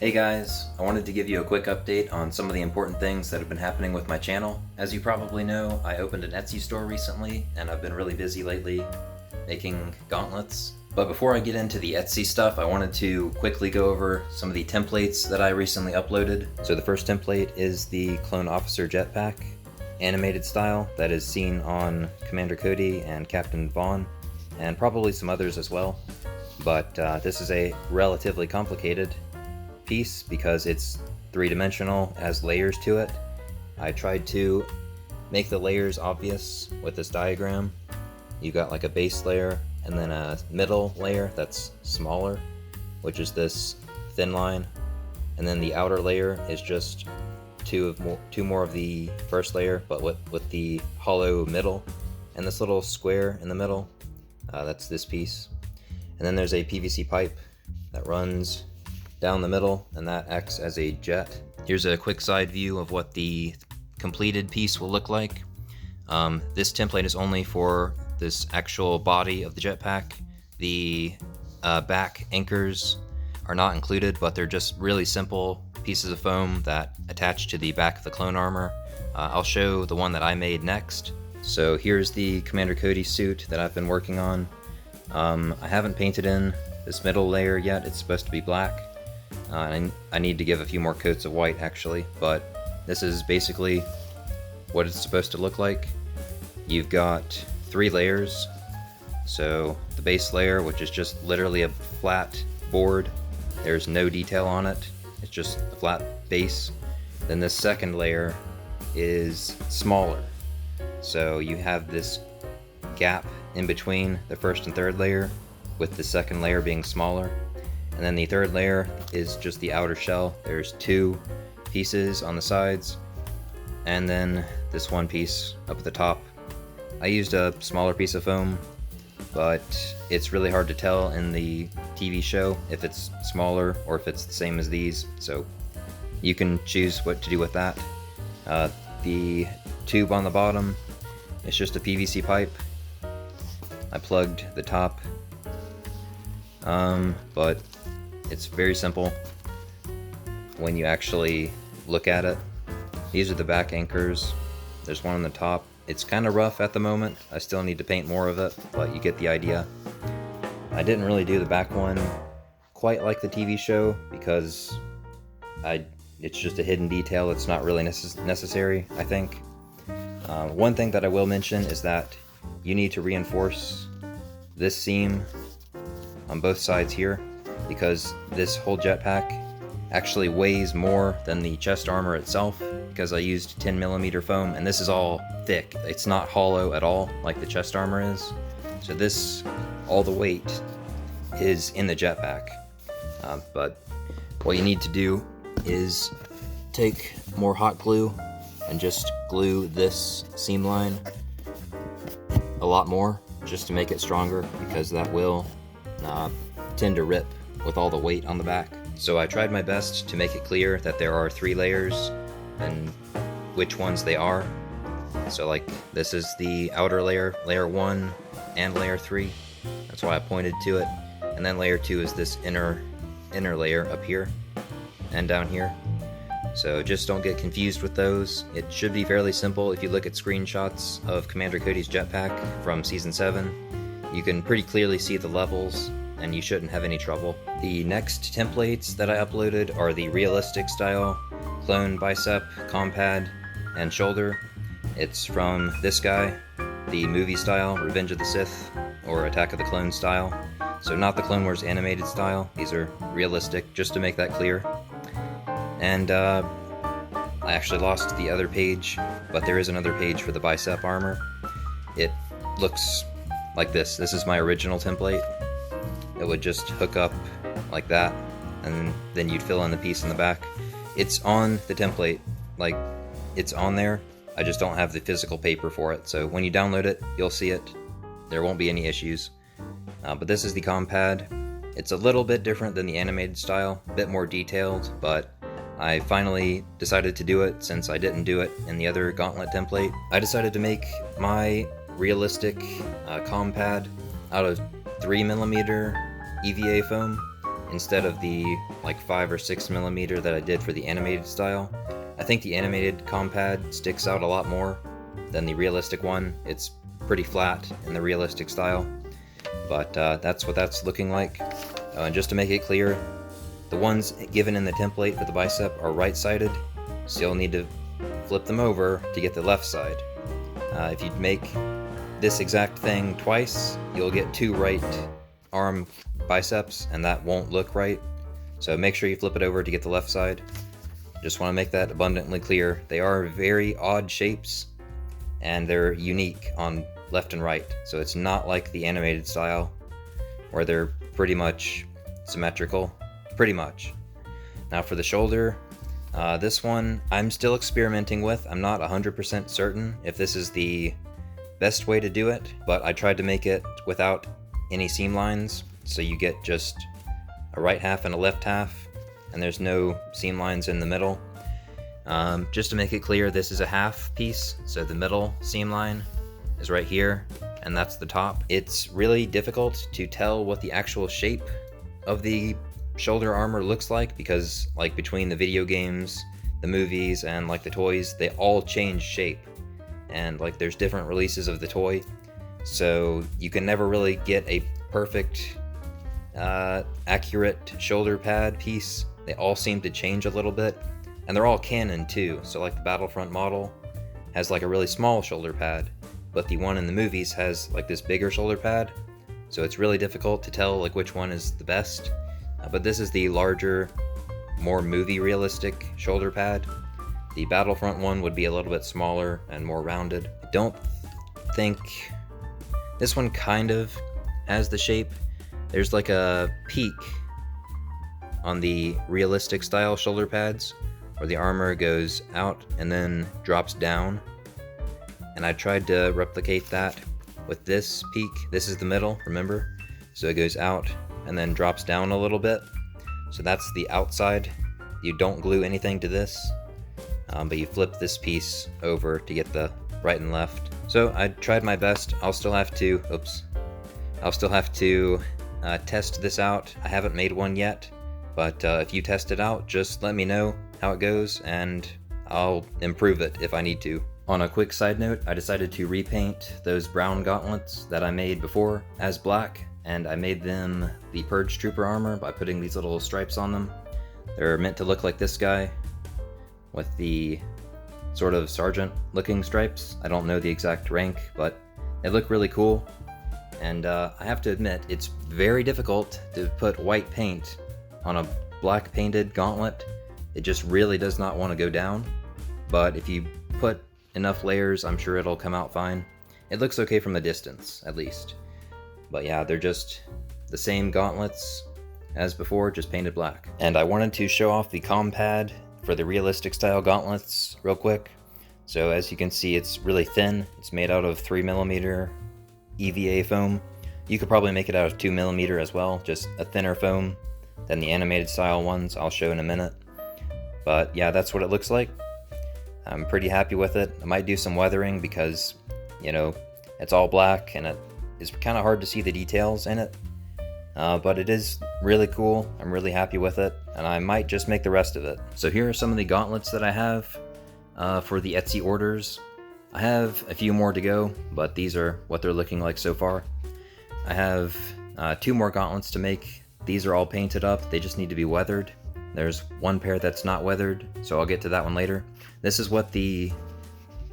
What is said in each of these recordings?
Hey guys, I wanted to give you a quick update on some of the important things that have been happening with my channel. As you probably know, I opened an Etsy store recently, and I've been really busy lately making gauntlets. But before I get into the Etsy stuff, I wanted to quickly go over some of the templates that I recently uploaded. So the first template is the Clone Officer Jetpack, animated style, that is seen on Commander Cody and Captain Vaughn, and probably some others as well. But this is a relatively complicated piece because it's three-dimensional, has layers to it. I tried to make the layers obvious with this diagram. You've got like a base layer and then a middle layer that's smaller, which is this thin line, and then the outer layer is just two more of the first layer, but with the hollow middle, and this little square in the middle, that's this piece. And then there's a PVC pipe that runs down the middle, and that acts as a jet. Here's a quick side view of what the completed piece will look like. This template is only for this actual body of the jetpack. The back anchors are not included, but they're just really simple pieces of foam that attach to the back of the clone armor. I'll show the one that I made next. So here's the Commander Cody suit that I've been working on. I haven't painted in this middle layer yet. It's supposed to be black. And I need to give a few more coats of white actually, but this is basically what it's supposed to look like. You've got 3 layers. So the base layer, which is just literally a flat board, there's no detail on it, it's just a flat base. Then the second layer is smaller, so you have this gap in between the first and third layer, with the second layer being smaller. And then the third layer is just the outer shell. There's 2 pieces on the sides, and then this one piece up at the top. I used a smaller piece of foam, but it's really hard to tell in the TV show if it's smaller or if it's the same as these, so you can choose what to do with that. The tube on the bottom is just a PVC pipe. I plugged the top, but it's very simple when you actually look at it. These are the back anchors. There's one on the top. It's kind of rough at the moment. I still need to paint more of it, but you get the idea. I didn't really do the back one quite like the TV show because it's just a hidden detail. It's not really necessary, I think. One thing that I will mention is that you need to reinforce this seam on both sides here, because this whole jetpack actually weighs more than the chest armor itself, because I used 10mm foam, and this is all thick. It's not hollow at all like the chest armor is. So all the weight is in the jetpack. But what you need to do is take more hot glue and just glue this seam line a lot more, just to make it stronger, because that will tend to rip with all the weight on the back. So I tried my best to make it clear that there are 3 layers and which ones they are. So like this is the outer layer, layer 1 and layer 3. That's why I pointed to it. And then layer 2 is this inner layer up here and down here. So just don't get confused with those. It should be fairly simple. If you look at screenshots of Commander Cody's jetpack from Season 7, you can pretty clearly see the levels, and you shouldn't have any trouble. The next templates that I uploaded are the realistic style clone bicep, compad, and shoulder. It's from this guy, the movie style, Revenge of the Sith, or Attack of the Clones style. So not the Clone Wars animated style, these are realistic, just to make that clear. And I actually lost the other page, but there is another page for the bicep armor. It looks like this. This is my original template. It would just hook up like that, and then you'd fill in the piece in the back. It's on the template, like it's on there. I just don't have the physical paper for it, so when you download it, you'll see it. There won't be any issues. But this is the compad. It's a little bit different than the animated style, a bit more detailed, but I finally decided to do it since I didn't do it in the other gauntlet template. I decided to make my realistic compad out of 3mm EVA foam instead of the like 5 or 6 millimeter that I did for the animated style. I think the animated comp pad sticks out a lot more than the realistic one. It's pretty flat in the realistic style, but that's what that's looking like. And just to make it clear, the ones given in the template for the bicep are right-sided, so you'll need to flip them over to get the left side. If you make this exact thing twice, you'll get 2 right arm biceps, and that won't look right. So make sure you flip it over to get the left side. Just want to make that abundantly clear. They are very odd shapes, and they're unique on left and right. So it's not like the animated style, where they're pretty much symmetrical. Pretty much. Now for the shoulder, this one I'm still experimenting with. I'm not 100% certain if this is the best way to do it, but I tried to make it without any seam lines, so you get just a right half and a left half, and there's no seam lines in the middle. Just to make it clear, this is a half piece, so the middle seam line is right here, and that's the top. It's really difficult to tell what the actual shape of the shoulder armor looks like, because like between the video games, the movies, and like the toys, they all change shape, and like there's different releases of the toy, so you can never really get a perfect accurate shoulder pad piece. They all seem to change a little bit, and they're all canon too. So like the Battlefront model has like a really small shoulder pad, but the one in the movies has like this bigger shoulder pad, so it's really difficult to tell like which one is the best. But this is the larger, more movie realistic shoulder pad. The Battlefront one would be a little bit smaller and more rounded. I don't think this one kind of has the shape. There's like a peak on the realistic style shoulder pads where the armor goes out and then drops down. And I tried to replicate that with this peak. This is the middle, remember? So it goes out and then drops down a little bit. So that's the outside. You don't glue anything to this, but you flip this piece over to get the right and left. So I tried my best. I'll still have to test this out. I haven't made one yet, but if you test it out, just let me know how it goes, and I'll improve it if I need to. On a quick side note, I decided to repaint those brown gauntlets that I made before as black, and I made them the Purge Trooper armor by putting these little stripes on them. They're meant to look like this guy with the sort of sergeant looking stripes. I don't know the exact rank, but they look really cool. And I have to admit, it's very difficult to put white paint on a black painted gauntlet. It just really does not want to go down. But if you put enough layers, I'm sure it'll come out fine. It looks okay from the distance, at least. But yeah, they're just the same gauntlets as before, just painted black. And I wanted to show off the comp pad for the realistic style gauntlets real quick. So as you can see, it's really thin. It's made out of 3mm EVA foam. You could probably make it out of 2mm as well, just a thinner foam than the animated style ones I'll show in a minute. But yeah, that's what it looks like. I'm pretty happy with it. I might do some weathering because, you know, it's all black and it is kind of hard to see the details in it. But it is really cool. I'm really happy with it, and I might just make the rest of it. So here are some of the gauntlets that I have for the Etsy orders. I have a few more to go, but these are what they're looking like so far. I have 2 more gauntlets to make. These are all painted up. They just need to be weathered. There's one pair that's not weathered, so I'll get to that one later. This is what the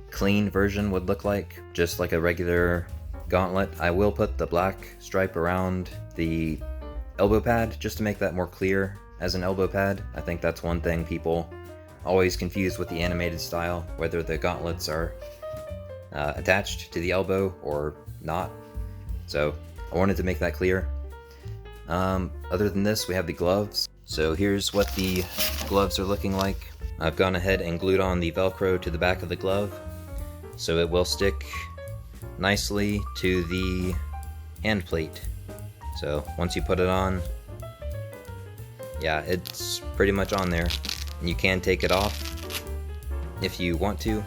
clean version would look like, just like a regular gauntlet. I will put the black stripe around the elbow pad just to make that more clear as an elbow pad. I think that's one thing people always confuse with the animated style, whether the gauntlets are attached to the elbow or not. So I wanted to make that clear. Other than this, we have the gloves. So here's what the gloves are looking like. I've gone ahead and glued on the Velcro to the back of the glove, so it will stick nicely to the hand plate. So once you put it on, yeah, it's pretty much on there, and you can take it off if you want to.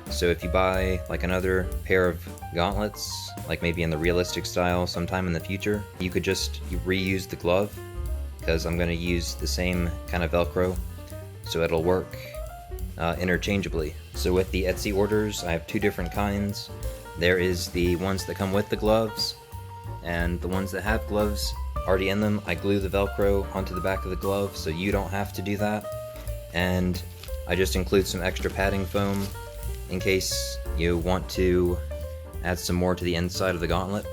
So if you buy like another pair of gauntlets, like maybe in the realistic style sometime in the future, you could just reuse the glove because I'm going to use the same kind of Velcro, so it'll work interchangeably. So with the Etsy orders, I have two different kinds. There is the ones that come with the gloves, and the ones that have gloves already in them, I glue the Velcro onto the back of the glove so you don't have to do that. And I just include some extra padding foam in case you want to add some more to the inside of the gauntlet.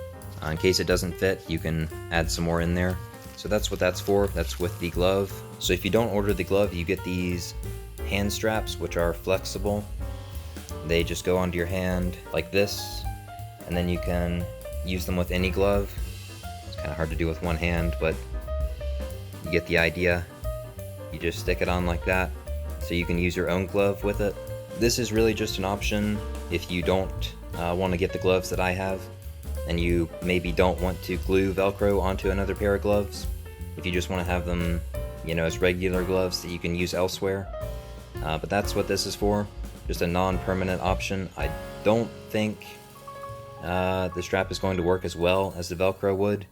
In case it doesn't fit, you can add some more in there. So that's what that's for. That's with the glove. So if you don't order the glove, you get these hand straps, which are flexible. They just go onto your hand like this, and then you can use them with any glove. It's kind of hard to do with one hand, but you get the idea. You just stick it on like that, so you can use your own glove with it. This is really just an option if you don't want to get the gloves that I have, and you maybe don't want to glue Velcro onto another pair of gloves. If you just want to have them, you know, as regular gloves that you can use elsewhere. But that's what this is for, just a non-permanent option. I don't think the strap is going to work as well as the Velcro would,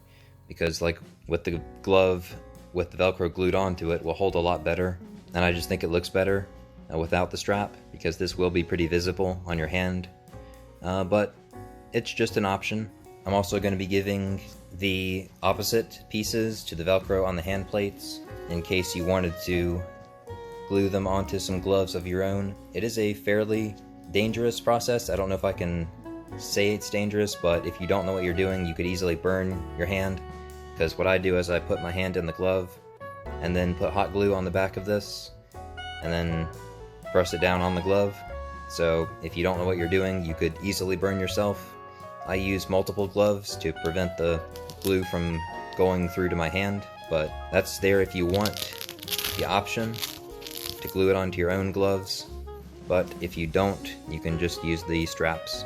because like with the glove, with the Velcro glued onto it, will hold a lot better. And I just think it looks better without the strap, because this will be pretty visible on your hand. But it's just an option. I'm also going to be giving the opposite pieces to the Velcro on the hand plates in case you wanted to glue them onto some gloves of your own. It is a fairly dangerous process. I don't know if I can say it's dangerous, but if you don't know what you're doing, you could easily burn your hand. Because what I do is I put my hand in the glove and then put hot glue on the back of this and then press it down on the glove. So if you don't know what you're doing, you could easily burn yourself. I use multiple gloves to prevent the glue from going through to my hand, but that's there if you want the option to glue it onto your own gloves. But if you don't, you can just use the straps.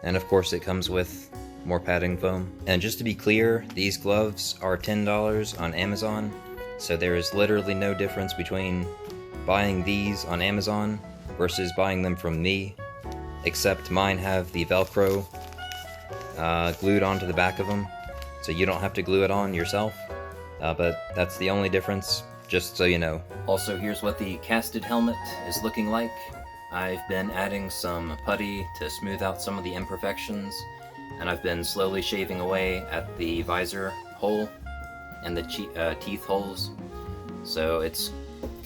And of course it comes with more padding foam. And just to be clear, these gloves are $10 on Amazon, so there is literally no difference between buying these on Amazon versus buying them from me, except mine have the Velcro glued onto the back of them, so you don't have to glue it on yourself. But that's the only difference, just so you know. Also, here's what the casted helmet is looking like. I've been adding some putty to smooth out some of the imperfections, and I've been slowly shaving away at the visor hole and the teeth holes. So it's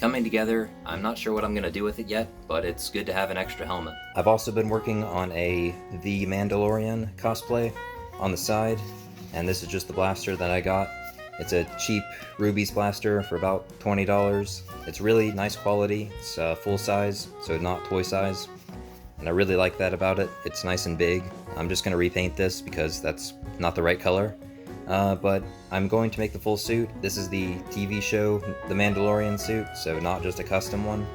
coming together. I'm not sure what I'm going to do with it yet, but it's good to have an extra helmet. I've also been working on the Mandalorian cosplay on the side, and this is just the blaster that I got. It's a cheap Ruby's blaster for about $20. It's really nice quality. It's full size, so not toy size, and I really like that about it. It's nice and big. I'm just going to repaint this because that's not the right color. But I'm going to make the full suit. This is the TV show, The Mandalorian suit, so not just a custom one.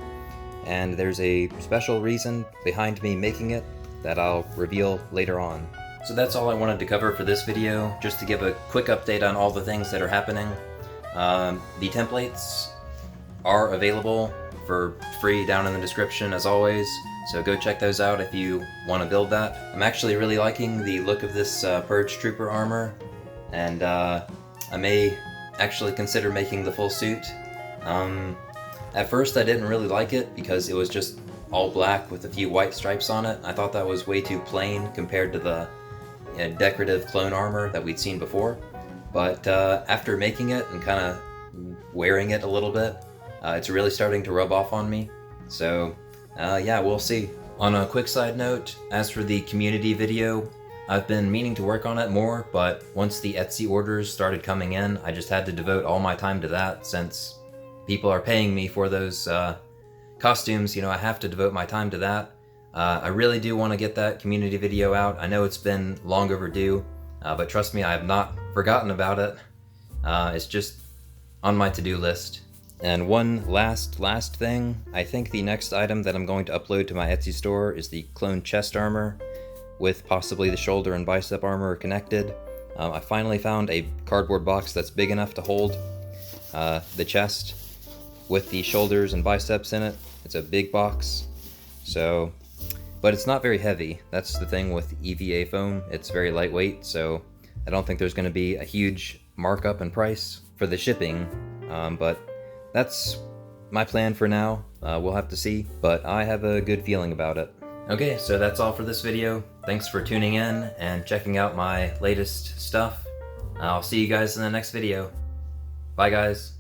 And there's a special reason behind me making it that I'll reveal later on. So that's all I wanted to cover for this video, just to give a quick update on all the things that are happening. The templates are available for free down in the description as always, so go check those out if you want to build that. I'm actually really liking the look of this Purge Trooper armor, and I may actually consider making the full suit. At first I didn't really like it because it was just all black with a few white stripes on it. I thought that was way too plain compared to the decorative clone armor that we'd seen before. But after making it and kind of wearing it a little bit, it's really starting to rub off on me. So yeah, we'll see. On a quick side note, as for the community video, I've been meaning to work on it more, but once the Etsy orders started coming in, I just had to devote all my time to that. Since people are paying me for those costumes, you know, I have to devote my time to that. I really do want to get that community video out. I know it's been long overdue, but trust me, I have not forgotten about it. It's just on my to-do list. And one last thing, I think the next item that I'm going to upload to my Etsy store is the clone chest armor, with possibly the shoulder and bicep armor connected. I finally found a cardboard box that's big enough to hold the chest with the shoulders and biceps in it. It's a big box, so, but it's not very heavy. That's the thing with EVA foam. It's very lightweight, so I don't think there's going to be a huge markup in price. For the shipping, But that's my plan for now. We'll have to see, but I have a good feeling about it. Okay, so that's all for this video. Thanks for tuning in and checking out my latest stuff. I'll see you guys in the next video. Bye guys.